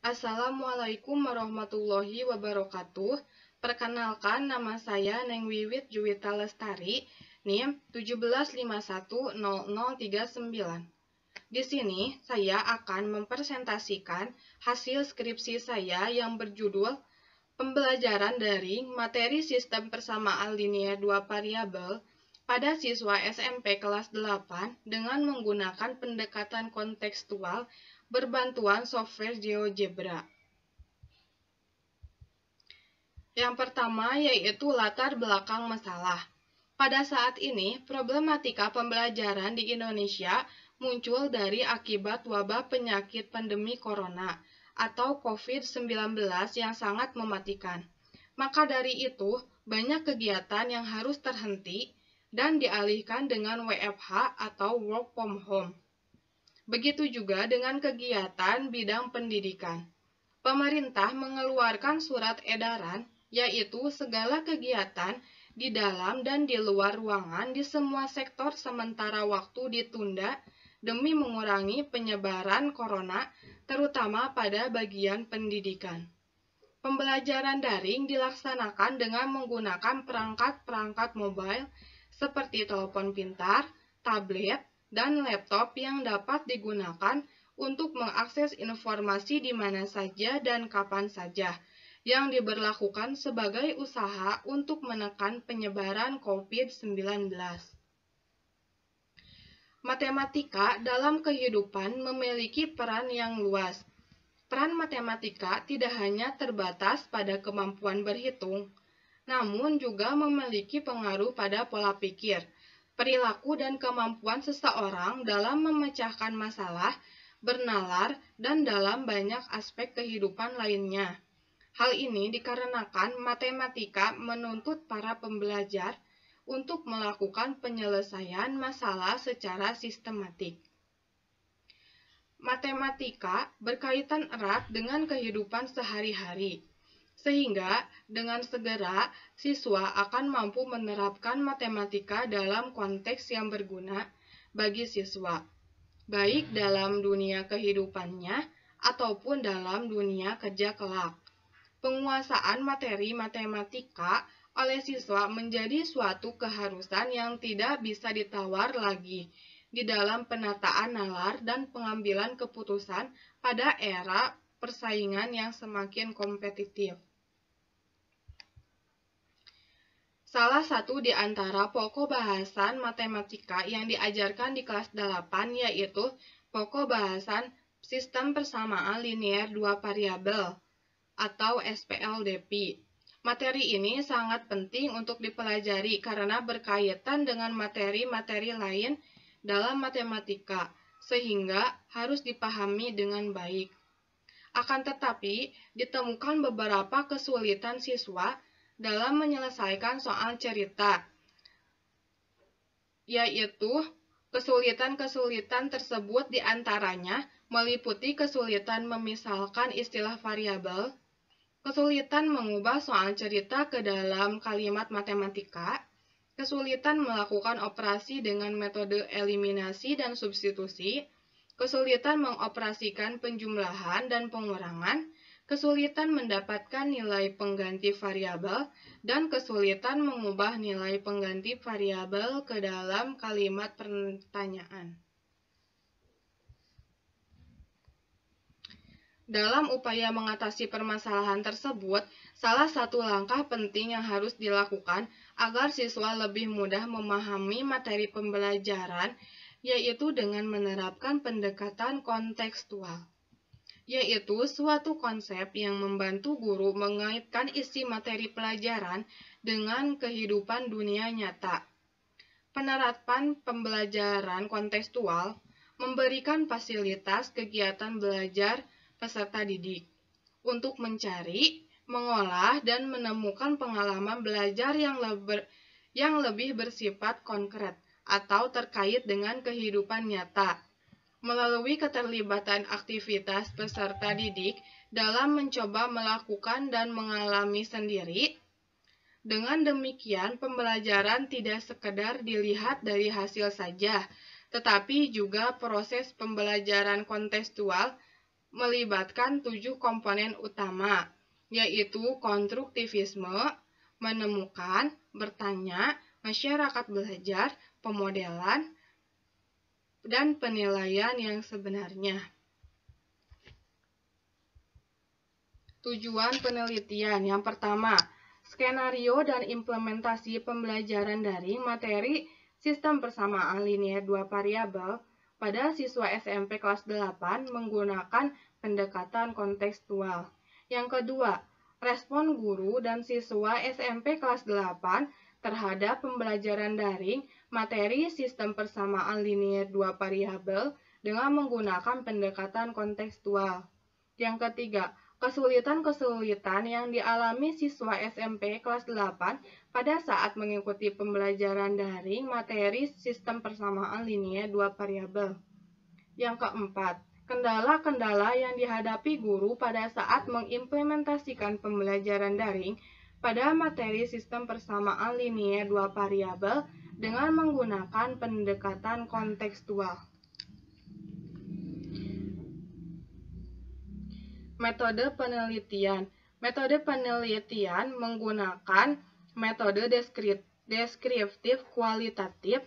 Assalamualaikum warahmatullahi wabarakatuh. Perkenalkan, nama saya Neng Wiwit Juwita Lestari, NIM 17510039. Di sini saya akan mempresentasikan hasil skripsi saya yang berjudul Pembelajaran Daring Materi Sistem Persamaan Linear 2 Variabel pada siswa SMP kelas 8 dengan menggunakan pendekatan kontekstual berbantuan software GeoGebra. Yang pertama yaitu latar belakang masalah. Pada saat ini, problematika pembelajaran di Indonesia muncul dari akibat wabah penyakit pandemi corona atau COVID-19 yang sangat mematikan. Maka dari itu, banyak kegiatan yang harus terhenti dan dialihkan dengan WFH atau work from home. Begitu juga dengan kegiatan bidang pendidikan. Pemerintah mengeluarkan surat edaran, yaitu segala kegiatan di dalam dan di luar ruangan di semua sektor sementara waktu ditunda demi mengurangi penyebaran corona, terutama pada bagian pendidikan. Pembelajaran daring dilaksanakan dengan menggunakan perangkat-perangkat mobile seperti telepon pintar, tablet, dan laptop yang dapat digunakan untuk mengakses informasi di mana saja dan kapan saja, yang diberlakukan sebagai usaha untuk menekan penyebaran COVID-19. Matematika dalam kehidupan memiliki peran yang luas. Peran matematika tidak hanya terbatas pada kemampuan berhitung, namun juga memiliki pengaruh pada pola pikir, perilaku dan kemampuan seseorang dalam memecahkan masalah, bernalar, dan dalam banyak aspek kehidupan lainnya. Hal ini dikarenakan matematika menuntut para pembelajar untuk melakukan penyelesaian masalah secara sistematik. Matematika berkaitan erat dengan kehidupan sehari-hari, sehingga dengan segera siswa akan mampu menerapkan matematika dalam konteks yang berguna bagi siswa, baik dalam dunia kehidupannya ataupun dalam dunia kerja kelak. Penguasaan materi matematika oleh siswa menjadi suatu keharusan yang tidak bisa ditawar lagi di dalam penataan nalar dan pengambilan keputusan pada era persaingan yang semakin kompetitif. Salah satu di antara pokok bahasan matematika yang diajarkan di kelas 8 yaitu pokok bahasan Sistem Persamaan Linear 2 Variabel atau SPLDP. Materi ini sangat penting untuk dipelajari karena berkaitan dengan materi-materi lain dalam matematika, sehingga harus dipahami dengan baik. Akan tetapi, ditemukan beberapa kesulitan siswa dalam menyelesaikan soal cerita, yaitu kesulitan-kesulitan tersebut diantaranya meliputi kesulitan memisalkan istilah variabel, kesulitan mengubah soal cerita ke dalam kalimat matematika, kesulitan melakukan operasi dengan metode eliminasi dan substitusi, kesulitan mengoperasikan penjumlahan dan pengurangan, kesulitan mendapatkan nilai pengganti variabel, dan kesulitan mengubah nilai pengganti variabel ke dalam kalimat pertanyaan. Dalam upaya mengatasi permasalahan tersebut, salah satu langkah penting yang harus dilakukan agar siswa lebih mudah memahami materi pembelajaran, yaitu dengan menerapkan pendekatan kontekstual, yaitu suatu konsep yang membantu guru mengaitkan isi materi pelajaran dengan kehidupan dunia nyata. Penerapan pembelajaran kontekstual memberikan fasilitas kegiatan belajar peserta didik untuk mencari, mengolah, dan menemukan pengalaman belajar yang lebih bersifat konkret atau terkait dengan kehidupan nyata, melalui keterlibatan aktivitas peserta didik dalam mencoba melakukan dan mengalami sendiri. Dengan demikian, pembelajaran tidak sekedar dilihat dari hasil saja, tetapi juga proses pembelajaran kontekstual melibatkan 7 komponen utama, yaitu konstruktivisme, menemukan, bertanya, masyarakat belajar, pemodelan, dan penilaian yang sebenarnya. Tujuan penelitian yang pertama, skenario dan implementasi pembelajaran daring materi sistem persamaan linear 2 variabel pada siswa SMP kelas 8 menggunakan pendekatan kontekstual. Yang kedua, respon guru dan siswa SMP kelas 8 terhadap pembelajaran daring materi sistem persamaan linear 2 variabel dengan menggunakan pendekatan kontekstual. Yang ketiga, kesulitan-kesulitan yang dialami siswa SMP kelas 8 pada saat mengikuti pembelajaran daring materi sistem persamaan linear 2 variabel. Yang keempat, kendala-kendala yang dihadapi guru pada saat mengimplementasikan pembelajaran daring pada materi sistem persamaan linear 2 variabel dengan menggunakan pendekatan kontekstual. Metode penelitian. Metode penelitian menggunakan metode deskriptif kualitatif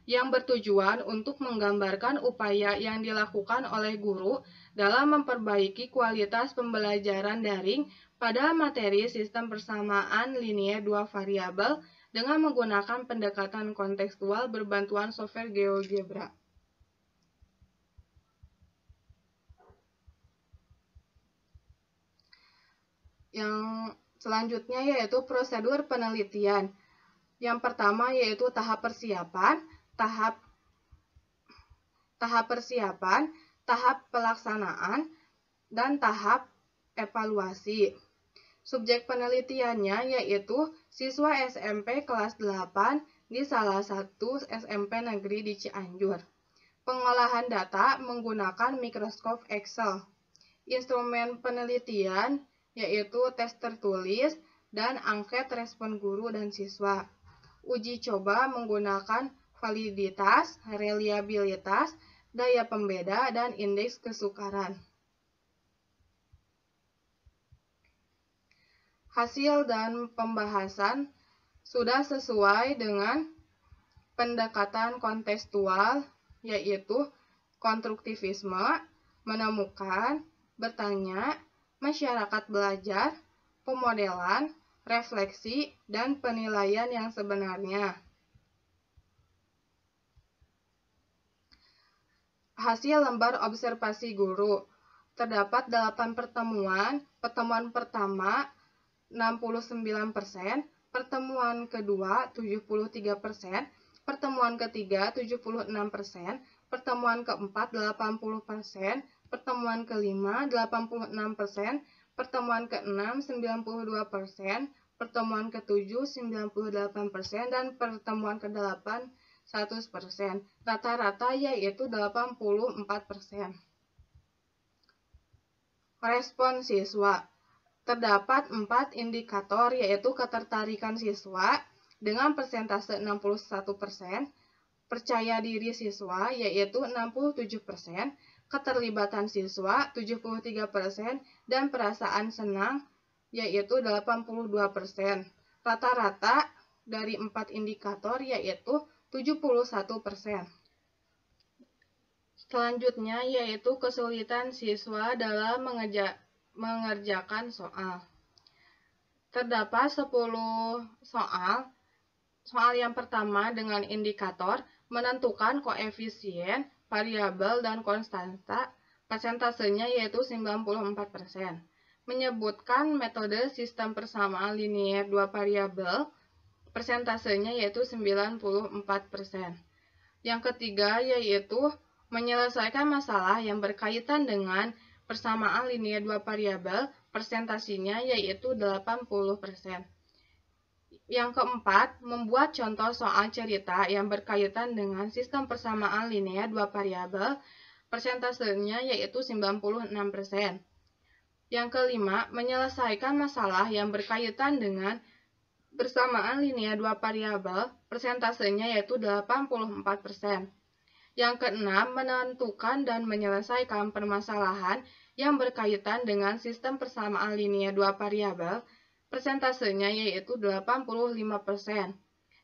yang bertujuan untuk menggambarkan upaya yang dilakukan oleh guru dalam memperbaiki kualitas pembelajaran daring pada materi sistem persamaan linear 2 variabel dengan menggunakan pendekatan kontekstual berbantuan software GeoGebra. Yang selanjutnya yaitu prosedur penelitian. Yang pertama yaitu tahap persiapan, tahap persiapan, tahap pelaksanaan, dan tahap evaluasi. Subjek penelitiannya yaitu siswa SMP kelas 8 di salah satu SMP negeri di Cianjur. Pengolahan data menggunakan mikroskop Excel. Instrumen penelitian yaitu tes tertulis dan angket respon guru dan siswa. Uji coba menggunakan validitas, reliabilitas, daya pembeda, dan indeks kesukaran. Hasil dan pembahasan sudah sesuai dengan pendekatan kontekstual, yaitu konstruktivisme, menemukan, bertanya, masyarakat belajar, pemodelan, refleksi, dan penilaian yang sebenarnya. Hasil lembar observasi guru. Terdapat 8 pertemuan. Pertemuan pertama 69%, pertemuan kedua 73%, pertemuan ketiga 76%, pertemuan keempat 80%, pertemuan kelima 86%, pertemuan keenam 92%, pertemuan ketujuh 98%, dan pertemuan ke-8 100%. Rata-rata yaitu 84%. Respon siswa. Terdapat 4 indikator yaitu ketertarikan siswa dengan persentase 61%, percaya diri siswa yaitu 67%, keterlibatan siswa 73%, dan perasaan senang yaitu 82%. Rata-rata dari 4 indikator yaitu 71%. Selanjutnya yaitu kesulitan siswa dalam mengerjakan soal. Terdapat 10 soal. Soal yang pertama dengan indikator menentukan koefisien, variabel, dan konstanta. Persentasenya yaitu 94%. Menyebutkan metode sistem persamaan linear 2 variabel. Persentasenya yaitu 94%. Yang ketiga yaitu menyelesaikan masalah yang berkaitan dengan persamaan linear 2 variabel, persentasenya yaitu 80%. Yang keempat, membuat contoh soal cerita yang berkaitan dengan sistem persamaan linear 2 variabel, persentasenya yaitu 96%. Yang kelima, menyelesaikan masalah yang berkaitan dengan persamaan linear 2 variabel, persentasenya yaitu 84%. Yang keenam, menentukan dan menyelesaikan permasalahan yang berkaitan dengan sistem persamaan linear dua variabel, persentasenya yaitu 85%.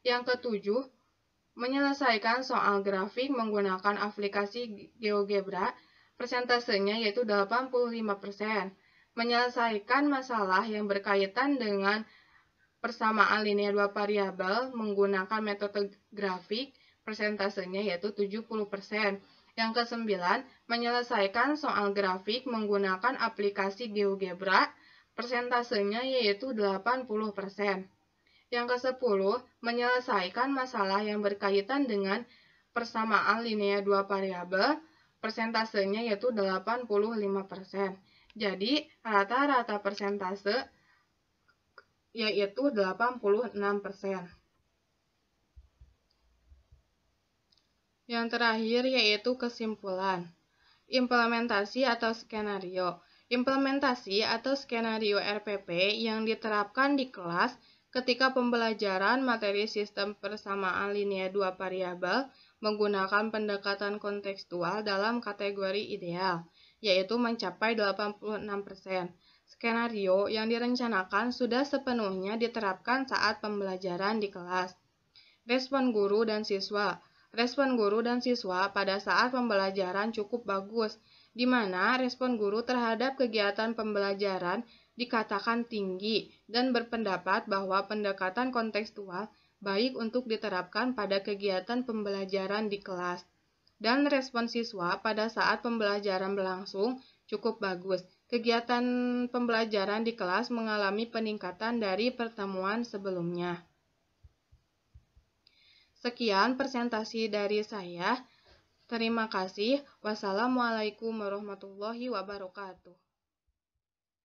Yang ketujuh, menyelesaikan soal grafik menggunakan aplikasi GeoGebra, persentasenya yaitu 85%. Menyelesaikan masalah yang berkaitan dengan persamaan linear dua variabel menggunakan metode grafik, persentasenya yaitu 70%. Yang kesembilan, menyelesaikan soal grafik menggunakan aplikasi GeoGebra, persentasenya yaitu 80%. Yang kesepuluh, menyelesaikan masalah yang berkaitan dengan persamaan linear dua variabel, persentasenya yaitu 85%. Jadi, rata-rata persentase yaitu 86%. Yang terakhir yaitu kesimpulan. Implementasi atau skenario. Implementasi atau skenario RPP yang diterapkan di kelas ketika pembelajaran materi sistem persamaan linear dua variabel menggunakan pendekatan kontekstual dalam kategori ideal, yaitu mencapai 86%. Skenario yang direncanakan sudah sepenuhnya diterapkan saat pembelajaran di kelas. Respon guru dan siswa. Respon guru dan siswa pada saat pembelajaran cukup bagus, di mana respon guru terhadap kegiatan pembelajaran dikatakan tinggi dan berpendapat bahwa pendekatan kontekstual baik untuk diterapkan pada kegiatan pembelajaran di kelas. Dan respon siswa pada saat pembelajaran berlangsung cukup bagus. Kegiatan pembelajaran di kelas mengalami peningkatan dari pertemuan sebelumnya. Sekian presentasi dari saya. Terima kasih. Wassalamualaikum warahmatullahi wabarakatuh.